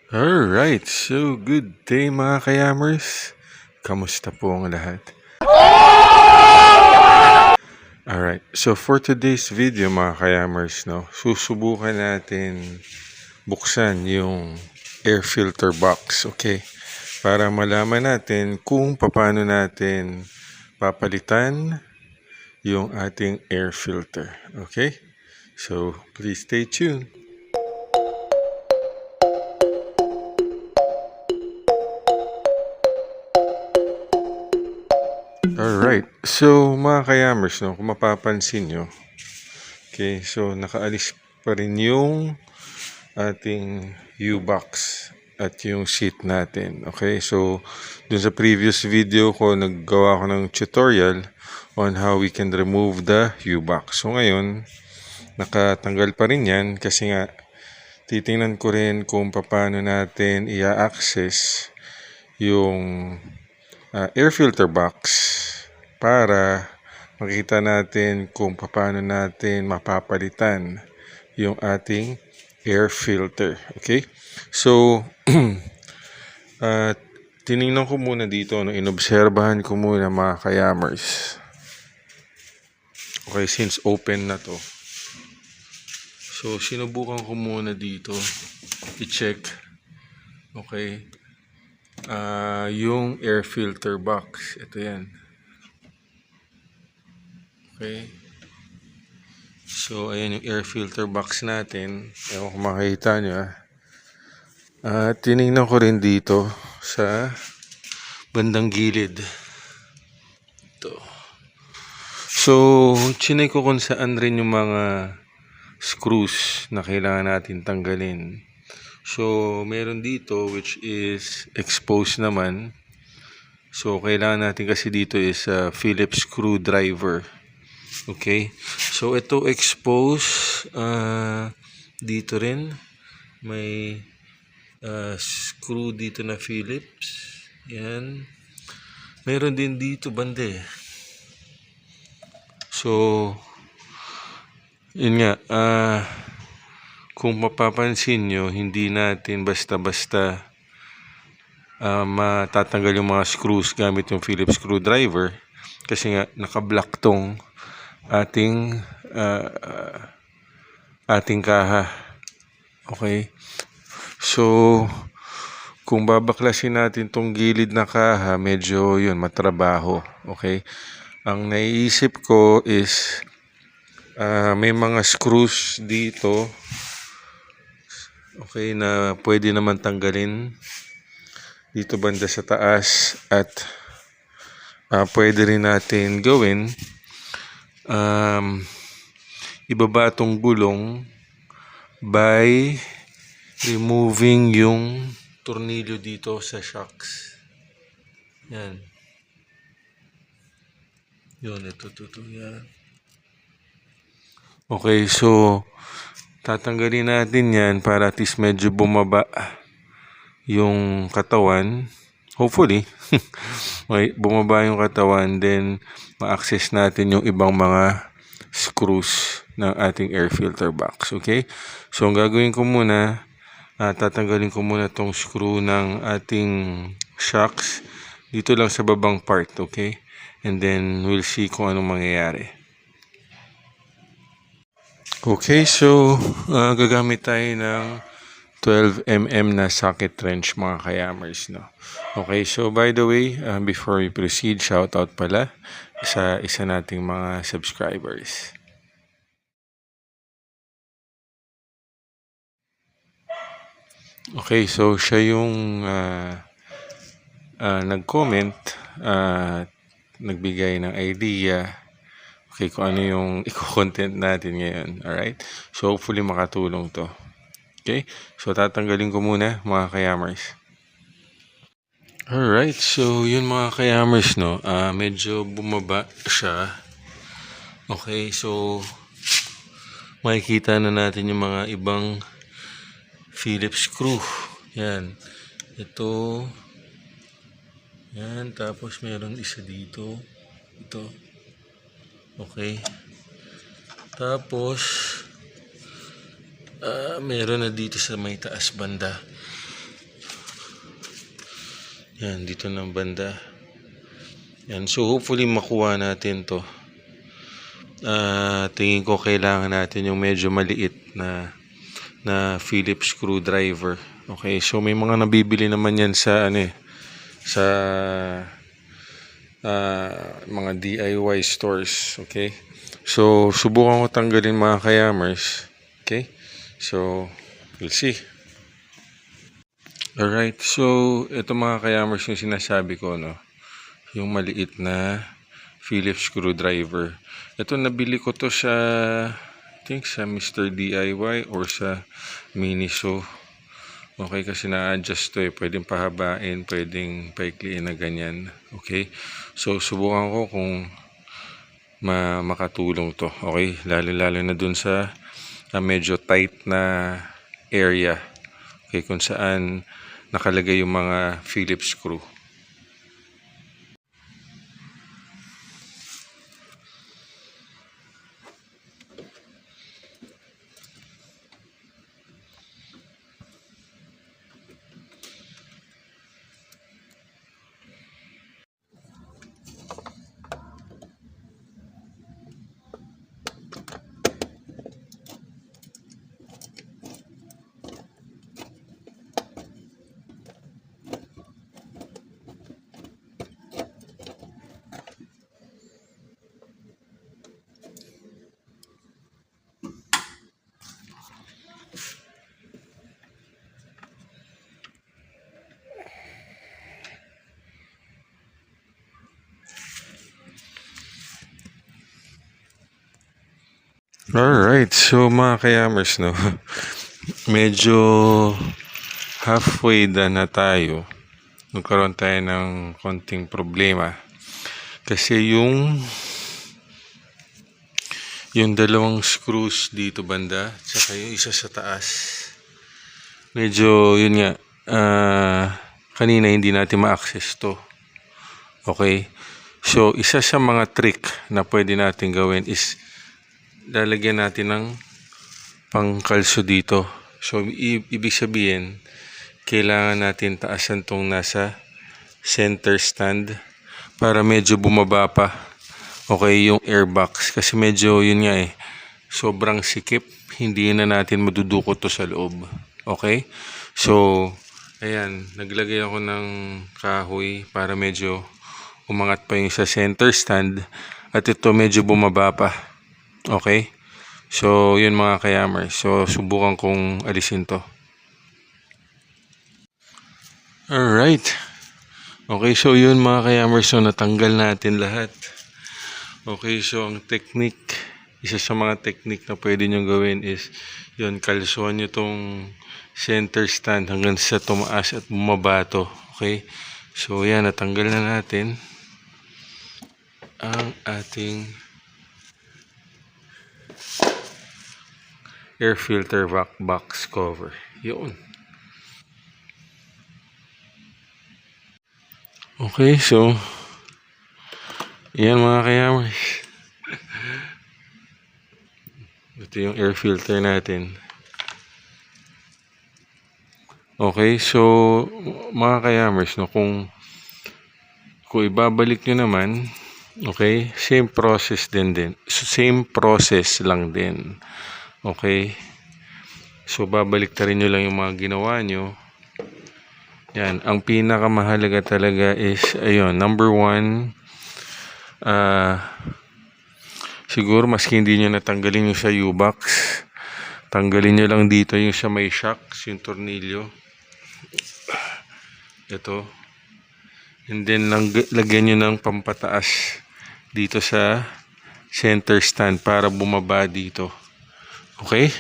Alright, so good day mga kayamers. Kamusta po ang lahat? Alright, so for today's video mga kayamers, susubukan natin buksan yung air filter box, okay? Para malaman natin kung paano natin papalitan yung ating air filter, okay? So, please stay tuned. Alright, so mga kayamers, kung mapapansin nyo, okay, so nakaalis pa rin yung ating U-box at yung seat natin. Okay, so dun sa previous video ko, naggawa ko ng tutorial on how we can remove the U-box. So ngayon, nakatanggal pa rin yan kasi nga titingnan ko rin kung paano natin i-access yung air filter box para makita natin kung paano natin mapapalitan yung ating air filter. Okay? So, tinignan ko muna dito, inobserbahan ko muna mga kayamers. Okay, since open na to. So, sinubukan ko muna dito i-check. Okay. Yung air filter box. Ito yan. Okay. So, ayan yung air filter box natin. Ewan kung makikita nyo. Tinignan ko rin dito sa bandang gilid. Ito. So, chinay ko kung saan rin yung mga screws na kailangan natin tanggalin. So, meron dito which is exposed naman. So, kailangan natin kasi dito is Phillips screwdriver. Okay. So, ito expose. Dito rin. May screw dito na Phillips. Yan. Meron din dito bande. So, yun nga. Kung mapapansin nyo, hindi natin basta-basta matatanggal yung mga screws gamit yung Phillips screwdriver. Kasi nga, naka-block tong ating kaha. Okay? So, kung babaklasin natin tong gilid na kaha, medyo yun, matrabaho. Okay? Ang naiisip ko is may mga screws dito, okay, na pwede naman tanggalin dito banda sa taas at pwede rin natin gawin ibaba tong gulong by removing yung tornilyo dito sa shocks. Yan. Yun, ito, yan. Okay, so tatanggalin natin yan para at least medyo bumaba yung katawan. Hopefully, may bumaba yung katawan, then ma-access natin yung ibang mga screws ng ating air filter box. Okay? So, ang gagawin ko muna, tatanggalin ko muna tong screw ng ating shocks dito lang sa babang part. Okay? And then, we'll see kung anong mangyayari. Okay, so gagamit tayo ng 12mm na socket wrench mga kayamers, Okay, so by the way, before we proceed, shoutout pala sa isa nating mga subscribers. Okay, so siya yung nag-comment, nagbigay ng idea, okay, kung ano yung i-content natin ngayon. Alright, so hopefully makatulong to. Okay, so tatanggalin ko muna mga kayamers. Alright, so yun mga kayamers, medyo bumaba siya. Okay, so makikita na natin yung mga ibang Phillips screw. Yan. Ito. Yan, tapos meron isa dito. Ito. Okay. Tapos meron na dito sa may taas banda. Yan, dito ng banda. Yan, so hopefully makuha natin to. Tingin ko kailangan natin yung medyo maliit na Phillips screwdriver. Okay, so may mga nabibili naman yan sa sa mga DIY stores. Okay, so subukan ko tanggalin mga kayamers. Okay, so we'll see. Alright, so ito mga kayamers yung sinasabi ko, no, yung maliit na Phillips screwdriver. Ito nabili ko to sa, I think sa Mr. DIY or sa Miniso. Okay, kasi na-adjust to pwedeng pahabain, pwedeng paikliin na ganyan. Okay, so subukan ko kung makatulong to. Okay, lalo na dun sa medyo tight na area. Okay, kung saan nakalagay yung mga Phillips screw. Alright, so mga kayamers, no, medyo halfway na tayo. Nagkaroon tayo ng konting problema. Kasi yung dalawang screws dito banda, tsaka yung isa sa taas, medyo yun nga, kanina hindi natin ma-access to. Okay, so isa sa mga trick na pwede natin gawin is lalagyan natin ng pangkalso dito. So ibig sabihin, kailangan natin taasan tong nasa center stand para medyo bumaba pa. Okay, yung airbox kasi medyo yun nga sobrang sikip, hindi na natin madudukot to sa loob. Okay, so ayan, naglagay ako ng kahoy para medyo umangat pa yung sa center stand at ito medyo bumaba pa. Okay, so yun mga kayamers, so subukan kong alisin to. Alright, okay, so yun mga kayamers, so natanggal natin lahat. Okay, so ang technique, isa sa mga technique na pwede nyo gawin is yun, kalsuhan nyo tong center stand hanggang sa tumaas at bumaba to. Okay, so yan, natanggal na natin ang ating air filter box cover. Yun. Okay, so yan mga kayamers. Ito yung air filter natin. Okay, so mga kayamers, no, kung ibabalik nyo naman, okay, same process lang din. Okay, so babalik ta rin nyo lang yung mga ginawa nyo. Yan, ang pinakamahalaga talaga is ayun, number 1, siguro maski hindi nyo natanggalin yung sa U-box, tanggalin nyo lang dito yung sa may shocks, yung tornilyo. Ito, and then lagyan nyo ng pampataas dito sa center stand para bumaba dito. Okay,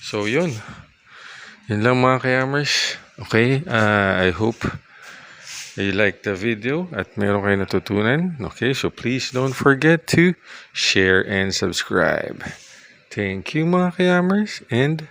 so yun lang mga kayamers. Okay, I hope you like the video at meron kayo natutunan. Okay, so please don't forget to share and subscribe. Thank you mga kayamers and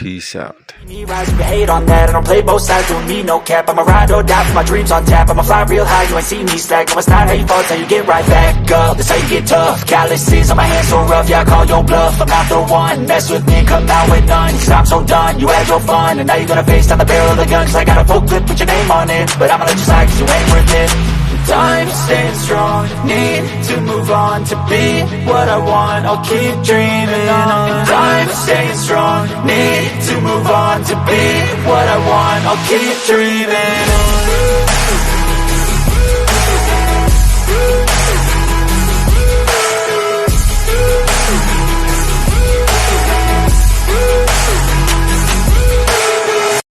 Peace out. Me right, you can hate on that. I don't play both sides, doing me no cap. I'ma ride or die for my dreams on tap. I'ma fly real high, you ain't see me slack. No, it's not how you fall, it's how you get right back up. That's how you get tough. Calluses on my hands so rough, yeah, I call your bluff. I'm not the one, mess with me, come out with none. Cause I'm so done, you had your fun. And now you're gonna face down the barrel of the gun. Cause I got a full clip, put your name on it. But I'ma let you slide, cause you ain't worth it. I'm staying strong, need to move on to be what I want, I'll keep dreaming on. I'm staying strong, need to move on to be what I want, I'll keep dreaming on.